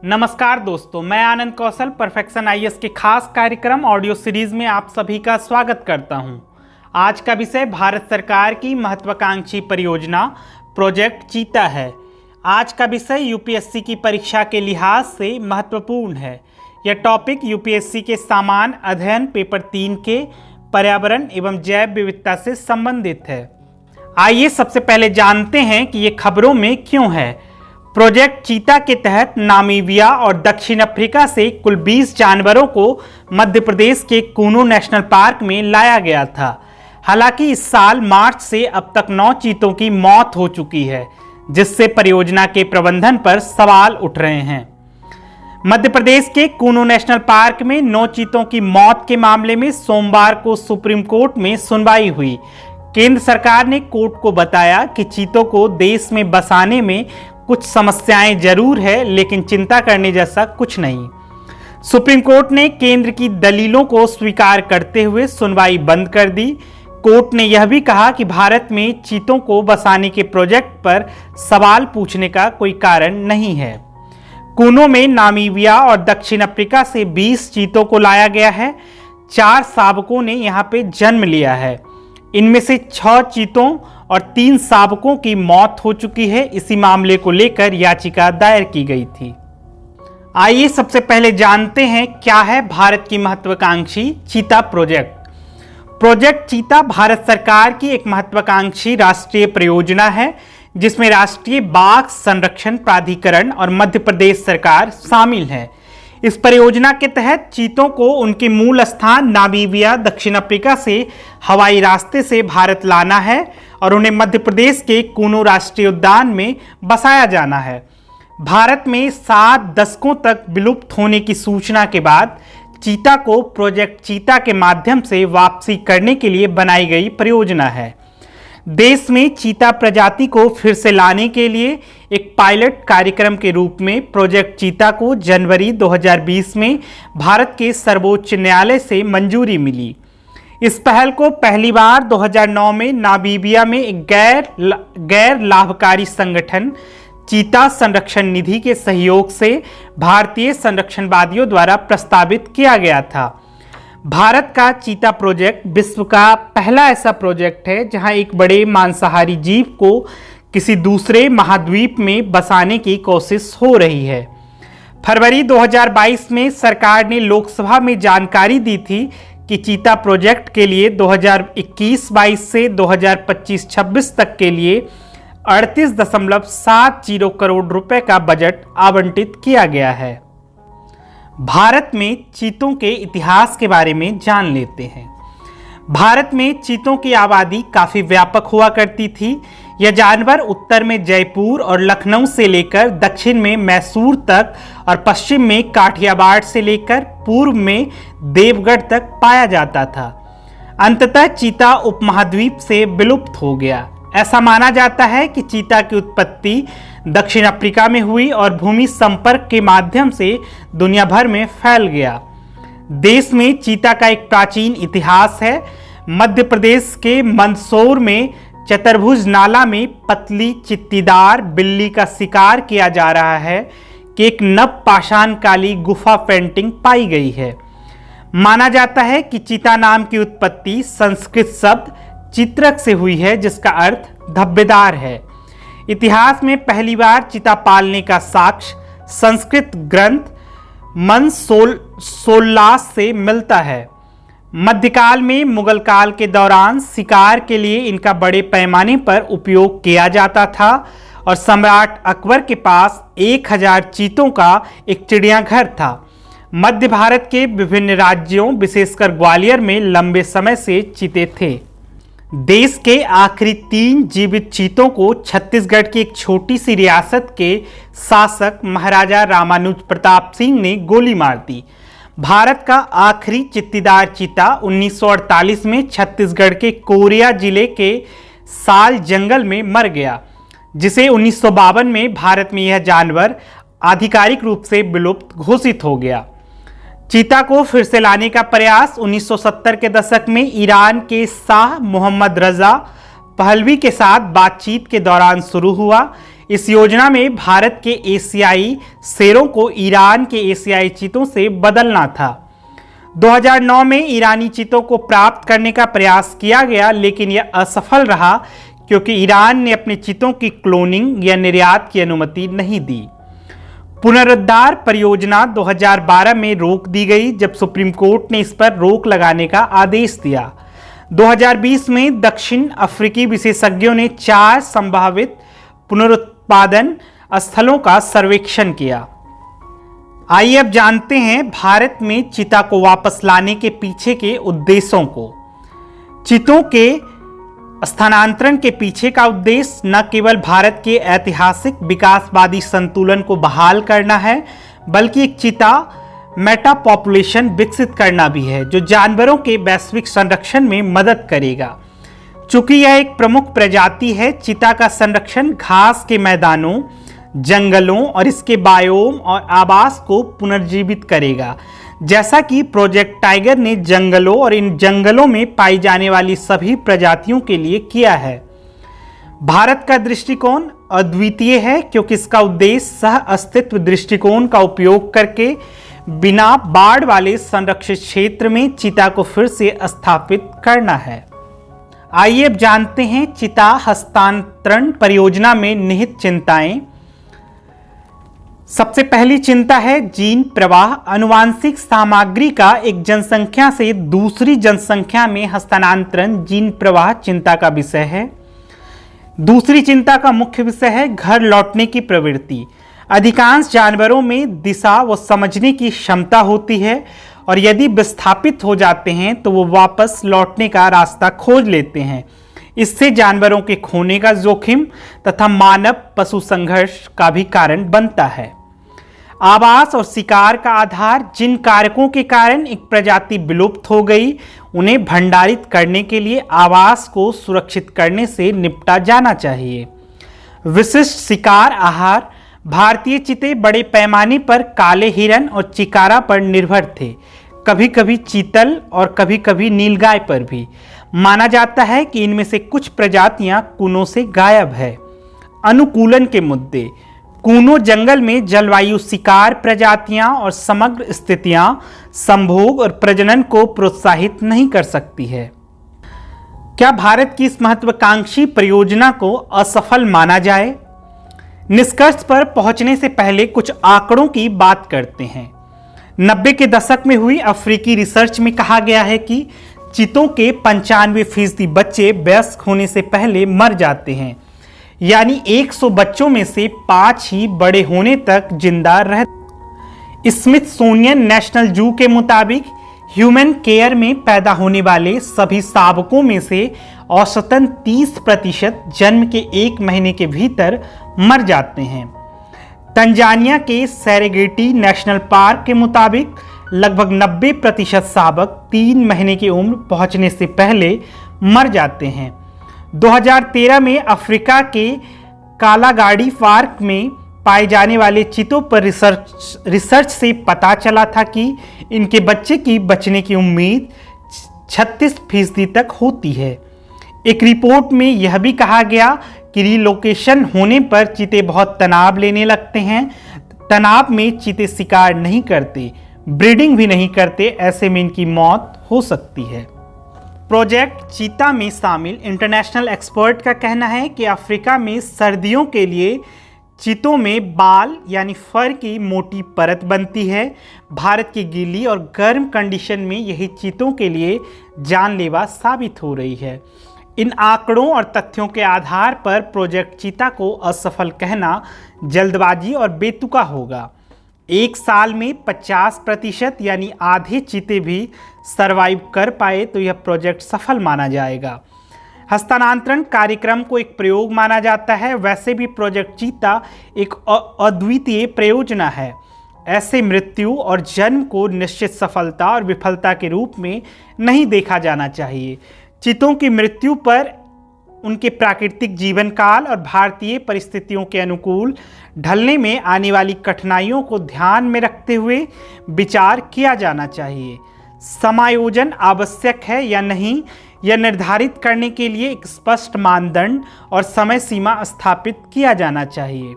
नमस्कार दोस्तों, मैं आनंद कौशल परफेक्शन आईएएस के खास कार्यक्रम ऑडियो सीरीज में आप सभी का स्वागत करता हूं। आज का विषय भारत सरकार की महत्वाकांक्षी परियोजना प्रोजेक्ट चीता है। आज का विषय यूपीएससी की परीक्षा के लिहाज से महत्वपूर्ण है। यह टॉपिक यूपीएससी के सामान्य अध्ययन पेपर 3 के पर्यावरण एवं जैव विविधता से संबंधित है। आइए सबसे पहले जानते हैं कि ये खबरों में क्यों है। प्रोजेक्ट चीता के तहत नामीबिया और दक्षिण अफ्रीका से कुल 20 जानवरों को मध्य प्रदेश के कूनो नेशनल पार्क में लाया गया था। हालांकि इस साल मार्च से अब तक 9 चीतों की मौत हो चुकी है, जिससे परियोजना के प्रबंधन पर सवाल उठ रहे हैं। मध्य प्रदेश के कूनो नेशनल पार्क में 9 चीतों की मौत के मामले में सोमवार को सुप्रीम कोर्ट में सुनवाई हुई। केंद्र सरकार ने कोर्ट को बताया कि चीतों को देश में बसाने में कुछ समस्याएं जरूर है, लेकिन चिंता करने जैसा कुछ नहीं। सुप्रीम कोर्ट ने केंद्र की दलीलों को स्वीकार करते हुए सुनवाई बंद कर दी। कोर्ट ने यह भी कहा कि भारत में चीतों को बसाने के प्रोजेक्ट पर सवाल पूछने का कोई कारण नहीं है। कूनो में नामीबिया और दक्षिण अफ्रीका से 20 चीतों को लाया गया है। 4 शावकों ने यहां पे जन्म लिया है। इनमें से 6 चीतों और 3 शावकों की मौत हो चुकी है। इसी मामले को लेकर याचिका दायर की गई थी। आइए सबसे पहले जानते हैं क्या है भारत की महत्वाकांक्षी चीता प्रोजेक्ट। प्रोजेक्ट चीता भारत सरकार की एक महत्वाकांक्षी राष्ट्रीय परियोजना है, जिसमें राष्ट्रीय बाघ संरक्षण प्राधिकरण और मध्य प्रदेश सरकार शामिल है। इस परियोजना के तहत चीतों को उनके मूल स्थान नामीबिया दक्षिण अफ्रीका से हवाई रास्ते से भारत लाना है और उन्हें मध्य प्रदेश के कूनो राष्ट्रीय उद्यान में बसाया जाना है। भारत में 7 दशकों तक विलुप्त होने की सूचना के बाद चीता को प्रोजेक्ट चीता के माध्यम से वापसी करने के लिए बनाई गई परियोजना है। देश में चीता प्रजाति को फिर से लाने के लिए एक पायलट कार्यक्रम के रूप में प्रोजेक्ट चीता को जनवरी 2020 में भारत के सर्वोच्च न्यायालय से मंजूरी मिली। इस पहल को पहली बार 2009 में नामीबिया में एक गैर लाभकारी संगठन चीता संरक्षण निधि के सहयोग से भारतीय संरक्षणवादियों द्वारा प्रस्तावित किया गया था। भारत का चीता प्रोजेक्ट विश्व का पहला ऐसा प्रोजेक्ट है जहां एक बड़े मांसाहारी जीव को किसी दूसरे महाद्वीप में बसाने की कोशिश हो रही है। फरवरी 2022 में सरकार ने लोकसभा में जानकारी दी थी कि चीता प्रोजेक्ट के लिए 2021-22 से 2025-26 तक के लिए 38.70 करोड़ रुपए का बजट आवंटित किया गया है। भारत में चीतों के इतिहास के बारे में जान लेते हैं। भारत में चीतों की आबादी काफी व्यापक हुआ करती थी। यह जानवर उत्तर में जयपुर और लखनऊ से लेकर दक्षिण में मैसूर तक और पश्चिम में काठियावाड़ से लेकर पूर्व में देवगढ़ तक पाया जाता था। अंततः चीता उपमहाद्वीप से विलुप्त हो गया। ऐसा माना जाता है कि चीता की उत्पत्ति दक्षिण अफ्रीका में हुई और भूमि संपर्क के माध्यम से दुनिया भर में फैल गया। देश में चीता का एक प्राचीन इतिहास है। मध्य प्रदेश के मंदसौर में चतुर्भुज नाला में पतली चित्तीदार बिल्ली का शिकार किया जा रहा है कि एक नव पाषाणकाली गुफा पेंटिंग पाई गई है। माना जाता है कि चीता नाम की उत्पत्ति संस्कृत शब्द चित्रक से हुई है, जिसका अर्थ धब्बेदार है। इतिहास में पहली बार चीता पालने का साक्ष्य संस्कृत ग्रंथ मनसोल्लास से मिलता है। मध्यकाल में मुगल काल के दौरान शिकार के लिए इनका बड़े पैमाने पर उपयोग किया जाता था और सम्राट अकबर के पास 1000 चीतों का एक चिड़ियाघर था। मध्य भारत के विभिन्न राज्यों विशेषकर ग्वालियर में लंबे समय से चीते थे। देश के आखिरी 3 जीवित चीतों को छत्तीसगढ़ की एक छोटी सी रियासत के शासक महाराजा रामानुज प्रताप सिंह ने गोली मार दी। भारत का आखिरी चित्तीदार चीता 1948 में छत्तीसगढ़ के कोरिया जिले के साल जंगल में मर गया, जिसे 1952 में भारत में यह जानवर आधिकारिक रूप से विलुप्त घोषित हो गया। चीता को फिर से लाने का प्रयास 1970 के दशक में ईरान के शाह मोहम्मद रजा पहलवी के साथ बातचीत के दौरान शुरू हुआ। इस योजना में भारत के एशियाई शेरों को ईरान के एशियाई चीतों से बदलना था। 2009 में ईरानी चीतों को प्राप्त करने का प्रयास किया गया, लेकिन यह असफल रहा क्योंकि ईरान ने अपने चीतों की क्लोनिंग या निर्यात की अनुमति नहीं दी। पुनरुद्धार परियोजना 2012 में रोक दी गई जब सुप्रीम कोर्ट ने इस पर रोक लगाने का आदेश दिया। 2020 में दक्षिण अफ्रीकी विशेषज्ञों ने 4 संभावित पुनरुत्पादन स्थलों का सर्वेक्षण किया। आइए अब जानते हैं भारत में चीता को वापस लाने के पीछे के उद्देश्यों को। चीतों के स्थानांतरण के पीछे का उद्देश्य न केवल भारत के ऐतिहासिक विकासवादी संतुलन को बहाल करना है, बल्कि एक चीता मेटा पॉपुलेशन विकसित करना भी है जो जानवरों के वैश्विक संरक्षण में मदद करेगा। चूंकि यह एक प्रमुख प्रजाति है, चीता का संरक्षण घास के मैदानों, जंगलों और इसके बायोम और आवास को पुनर्जीवित करेगा, जैसा कि प्रोजेक्ट टाइगर ने जंगलों और इन जंगलों में पाई जाने वाली सभी प्रजातियों के लिए किया है। भारत का दृष्टिकोण अद्वितीय है क्योंकि इसका उद्देश्य सह अस्तित्व दृष्टिकोण का उपयोग करके बिना बाढ़ वाले संरक्षित क्षेत्र में चीता को फिर से स्थापित करना है। आइए अब जानते हैं चीता हस्तांतरण परियोजना में निहित चिंताएं। सबसे पहली चिंता है जीन प्रवाह। आनुवांशिक सामग्री का एक जनसंख्या से दूसरी जनसंख्या में हस्तांतरण जीन प्रवाह चिंता का विषय है। दूसरी चिंता का मुख्य विषय है घर लौटने की प्रवृत्ति। अधिकांश जानवरों में दिशा व समझने की क्षमता होती है और यदि विस्थापित हो जाते हैं तो वो वापस लौटने का रास्ता खोज लेते हैं। इससे जानवरों के खोने का जोखिम तथा मानव पशु संघर्ष का भी कारण बनता है। आवास और शिकार का आधार। जिन कारकों के कारण एक प्रजाति विलुप्त हो गई, उन्हें भंडारित करने के लिए आवास को सुरक्षित करने से निपटा जाना चाहिए। विशिष्ट शिकार आहार। भारतीय चीते बड़े पैमाने पर काले हिरन और चिकारा पर निर्भर थे, कभी कभी चीतल और कभी कभी नीलगाय पर भी। माना जाता है कि इनमें से कुछ प्रजातियां कूनों से गायब है। अनुकूलन के मुद्दे। कूनो जंगल में जलवायु शिकार प्रजातियां और समग्र स्थितियां संभोग और प्रजनन को प्रोत्साहित नहीं कर सकती है। क्या भारत की इस महत्वाकांक्षी परियोजना को असफल माना जाए? निष्कर्ष पर पहुंचने से पहले कुछ आंकड़ों की बात करते हैं। 90 के दशक में हुई अफ्रीकी रिसर्च में कहा गया है कि चीतों के 95% बच्चे वयस्क होने से पहले मर जाते हैं, यानी 100 बच्चों में से 5 ही बड़े होने तक जिंदा रहते। स्मिथसोनियन नेशनल जू के मुताबिक ह्यूमन केयर में पैदा होने वाले सभी शावकों में से औसतन 30% जन्म के 1 महीने के भीतर मर जाते हैं। तंजानिया के सेरेगेटी नेशनल पार्क के मुताबिक लगभग 90% शावक 3 महीने की उम्र पहुंचने से पहले मर जाते हैं। 2013 में अफ्रीका के कालागाड़ी पार्क में पाए जाने वाले चीतों पर रिसर्च से पता चला था कि इनके बच्चे की बचने की उम्मीद 36% तक होती है। एक रिपोर्ट में यह भी कहा गया कि रिलोकेशन होने पर चीते बहुत तनाव लेने लगते हैं। तनाव में चीते शिकार नहीं करते, ब्रीडिंग भी नहीं करते, ऐसे में इनकी मौत हो सकती है। प्रोजेक्ट चीता में शामिल इंटरनेशनल एक्सपर्ट का कहना है कि अफ्रीका में सर्दियों के लिए चीतों में बाल यानी फर की मोटी परत बनती है। भारत की गीली और गर्म कंडीशन में यही चीतों के लिए जानलेवा साबित हो रही है। इन आंकड़ों और तथ्यों के आधार पर प्रोजेक्ट चीता को असफल कहना जल्दबाजी और बेतुका होगा। 1 साल में 50% यानी आधे चीते भी सरवाइव कर पाए तो यह प्रोजेक्ट सफल माना जाएगा। हस्तांतरण कार्यक्रम को एक प्रयोग माना जाता है। वैसे भी प्रोजेक्ट चीता एक अद्वितीय परियोजना है। ऐसे मृत्यु और जन्म को निश्चित सफलता और विफलता के रूप में नहीं देखा जाना चाहिए। चीतों की मृत्यु पर उनके प्राकृतिक जीवन काल और भारतीय परिस्थितियों के अनुकूल ढलने में आने वाली कठिनाइयों को ध्यान में रखते हुए विचार किया जाना चाहिए। समायोजन आवश्यक है या नहीं, यह निर्धारित करने के लिए एक स्पष्ट मानदंड और समय सीमा स्थापित किया जाना चाहिए।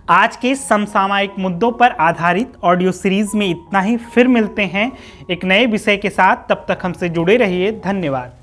आज के समसामयिक मुद्दों पर आधारित ऑडियो सीरीज में इतना ही। फिर मिलते हैं एक नए विषय के साथ, तब तक हमसे जुड़े रहिए। धन्यवाद।